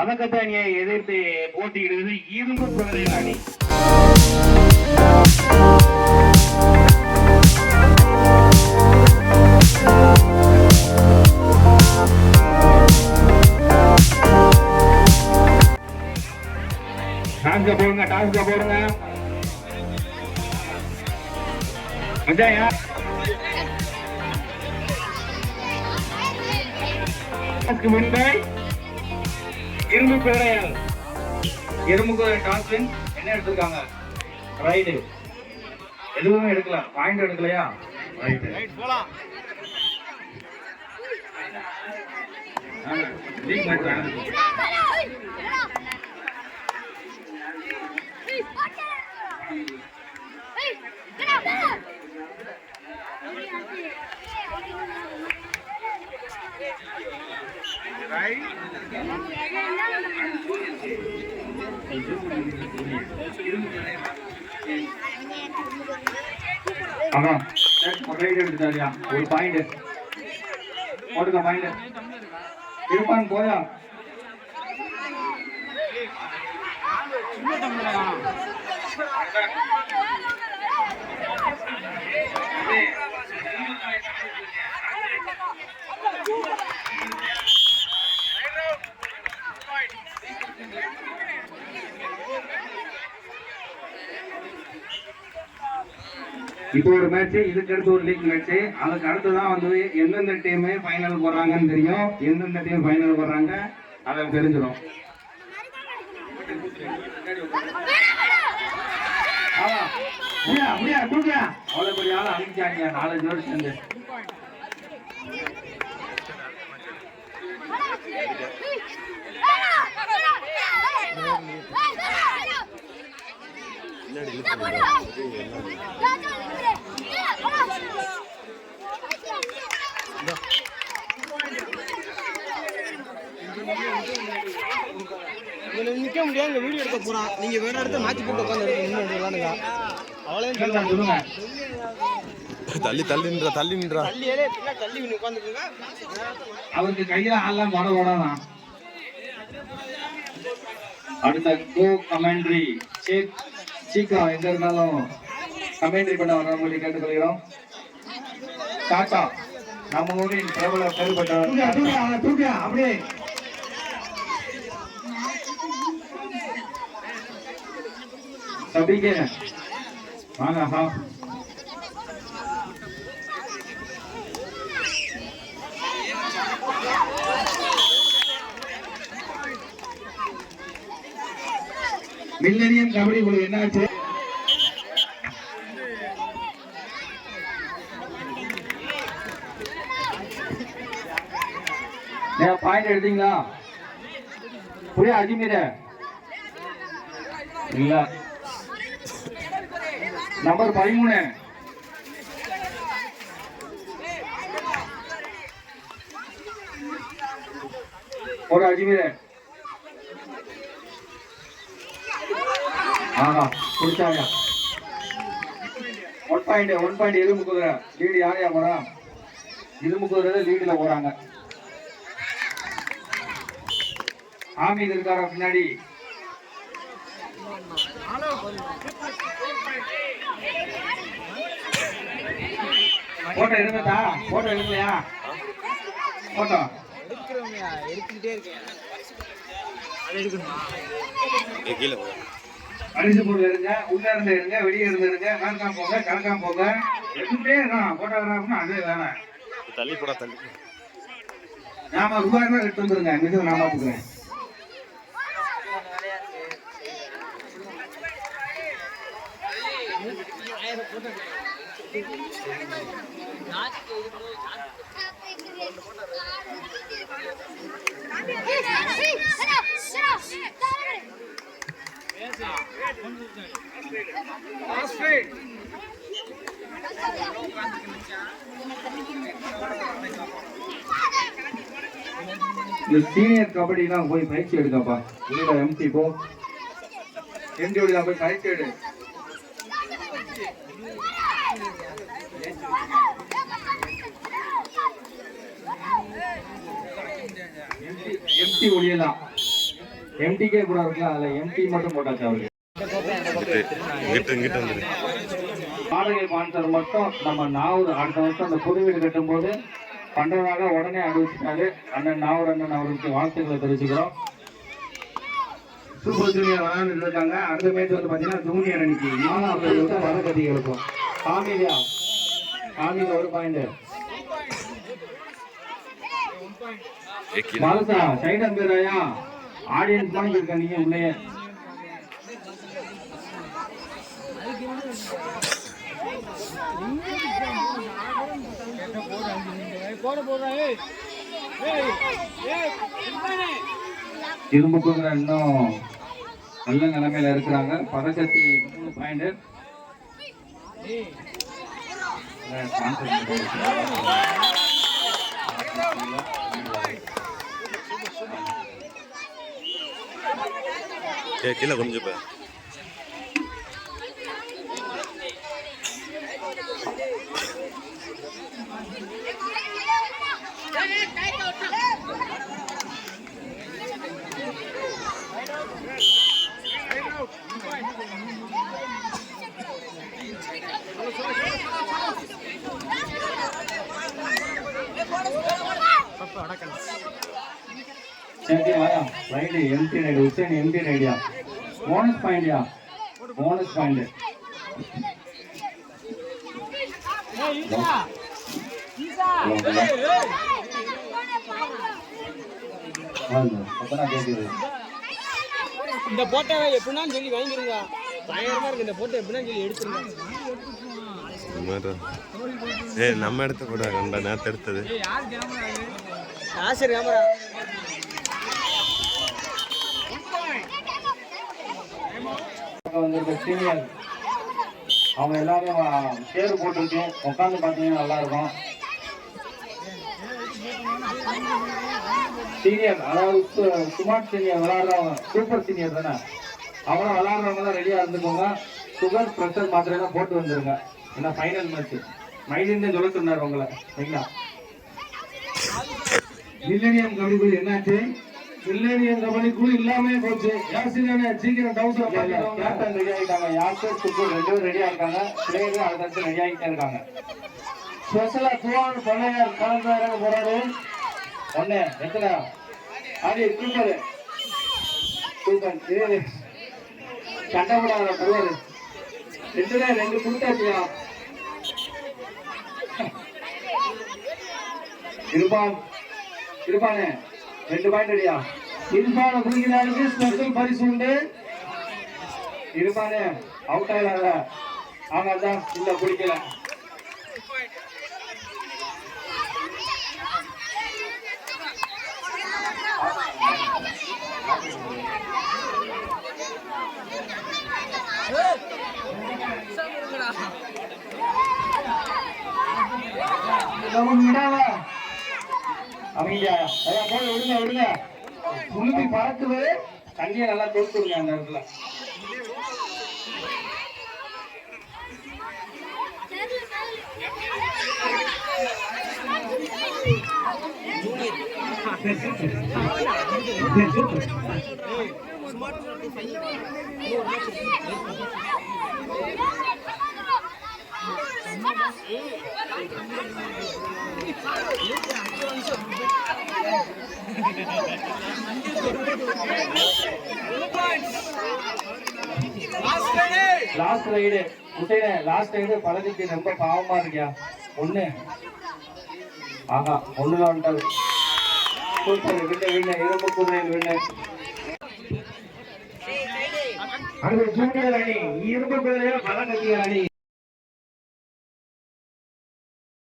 பதக்கத்தை அணியை எதிர்த்து போட்டியிடுவது இரும்பு குதிரை அணி. டாஸ்க போடுங்க அஜயா. முன்பை இரும்பு குதிரையால் இரும்பு குதிரை டாஸ்வின் என்ன எடுத்திருக்காங்க? ரைடு. எதுவுமே எடுக்கல, பாயிண்ட் எடுக்கலையா? ரைட் போலாம். ஒரு பாயிண்ட் போட்டுக்க, பாயிண்ட் இருப்பான் போயா. இப்போ ஒரு மேட்ச், இதுக்கு அடுத்து ஒரு லீக் மேட்ச். அதுக்கு அடுத்துதான் வந்து எந்தெந்த டீம் ஃபைனல் போடுறாங்கன்னு தெரியும். எந்தெந்த டீம் ஃபைனல் போடுறாங்க அதை தெரிஞ்சிடும். அவ்வளவு பெரிய ஆள் அழிச்சாங்க 4 வருஷம் சேர்ந்து. நிக்க முடியாது, வீடியோ எடுக்க போறான். நீங்க வேற இடத்த மாத்தி போட்டு உட்காந்து அவ்வளவு தள்ளி தள்ளி நின்றா தள்ளி நின்றா தள்ளி உட்காந்துருங்க. அவருக்கு கையில ஆள்லாம் போட போடாதான். அடுத்த கோ கமெண்ட்ரி சீக்கிரம் எங்க இருந்தாலும் கமெண்ட்ரி பண்ண வர மாதிரி கேட்டுக்கொள்கிறோம். டாடா நம்ம ஊரின் பிரபல பெருப்பட்டவர் அப்படியே சபிக்க வாங்க. மில்லனியம் கபடி குழு என்னாச்சு? பாயிண்ட் எடுத்தீங்களா? புரியா அஜிமீர இல்ல. நம்பர் 13 ஒரு அஜிமீர. குடிச்சாங்க. 1 பாயிண்ட் இரும்பு குதிரை லீடு. யாரையா போறா? இரும்பு குதிரை லீடுல போறாங்க. ஆமீது இருக்கார பின்னாடி. போட்டோ எடுக்கட்டா? போட்டோ எடுக்கலையா? போட்டோ எடுத்துக்கிட்டே இருக்கேன். அரிசி பொருள் இருங்க, உள்ள இருந்து இருங்க, வெளியே இருந்து இருங்க, கணக்காம போங்க, கணக்காம போங்க, எடுத்துட்டே இருக்கான் போட்டோகிராஃப்னா. அது வேணாம், தள்ளி போட தள்ளி. நாம ரூபாய் எடுத்து வந்துருங்க, மிக நான் பாத்துக்கிறேன். சீனியர் கபடிலாம் போய் பயிற்சி எடுக்கப்பா. எம்டி போ, எம்டியோட போய் பயிற்சி எடு. எம்டி ஒழியலாம். எம்டிகே கூட இருக்கலாம், அதில் எம்டி மட்டும் போட்டாச்சு அவருக்கு. வாடகை ஸ்பான்சர் மட்டும் நம்ம நாவூர் அடுத்த வருஷம் அந்த புது வீடு கட்டும் போது பண்றதாக உடனே அறிவிச்சிட்டாரு. அண்ணன் நாவூர் அண்ணன் அவருக்கு வாழ்த்துக்களை தெரிவிச்சுக்கிறோம். சூப்பர் ஜூனியர் விளையாண்டு இருக்காங்க. அடுத்த மேட்ச் வந்து பாத்தீங்கன்னா ஜூனியர் அணிக்கு வடகதிகளுக்கும் காமிலியா காமில ஒரு பாயிண்ட். மாலசா சைடன் பேராயா ஆடியன்ஸ் தான் இருக்க நீங்க உள்ளே இரும்புக்குங்கிற இன்னும் நல்ல நிலைமையில இருக்கிறாங்க. பதக்கத்தி 3 பாயிண்ட். கீழே கொஞ்சம் போனஸ் பாயிண்ட்யா, போனஸ் பாயிண்ட். இந்த போட்டோ எப்படின்னா சொல்லி வாங்கிருங்க. பயங்கரமா இருக்கு இந்த போட்டோ எப்படின்னா சொல்லி எடுத்துருங்க. நம்ம எடுத்த கூட ரெண்டா நேரத்தை எடுத்தது சரி கேமரா சீனியர் அவங்க எல்லாரும் சேர் போட்டிருக்கேன். உட்காந்து பார்த்தீங்கன்னா நல்லா இருக்கும். சீனியர் அதாவது ஸ்மார்ட் சீனியர் விளையாடுறவங்க, சூப்பர் சீனியர் தானே, அவங்க விளையாடுறவங்க தான் ரெடியா இருந்துக்கோங்க. சுகர் ப்ரெஷர் மாத்திரை தான் போட்டு வந்துருங்க. ஏன்னா ஃபைனல் மேட்ச் மைலின்னு சொல்ல சொன்னார் உங்களை. சரிங்களா? மில்லேனியம் கபடி என்னாச்சு? மில்லேனியம் கபடி குழு இல்லாமே போச்சு. சீக்கிரம் டவுசர் கேப்டன் ரெடி ஆகிட்டாங்க. யாருக்கும் சுப்பு 2 பேரும் ரெடியா இருக்காங்க. பிளேயர் அடுத்தடுத்து ரெடி ஆகிட்டே இருக்காங்க. ஸ்பெஷலா துவான் பண்ணையார் கலந்தாயிரம் போறாரு. ஒண்ணு எத்தனை ஆடி சூப்பர் சூப்பர் கண்டப்படாத போவாரு. 2 கொடுத்தாச்சியா இருப்பானே 2 பாயிண்ட் அடியா. இருப்பான குடிக்கிறாருக்கு ஸ்பெஷல் பரிசு உண்டு. இருப்பானே அவுட் ஆயிடாத. ஆமா தான் இல்ல குடிக்கல. அமைதியா போய் விடுங்க விடுங்க. குழுப்பி பறக்குது. தண்ணியை நல்லா தொடுத்துருங்க அந்த இடத்துல. லாஸ்ட் ரைடு முட்டையில லாஸ்ட் ரைடு பழகிட்டு ரொம்ப பாவமா இருக்கியா. ஒண்ணு ஆஹா ஒண்ணுல வந்துட்டாரு. சூப்பர் விண்ண விண்ண இரும்பு குதிரையில் விண்ண. அடுத்த ஜூனியர் அணி இரும்பு குதிரையில் பழகத்திய அணி.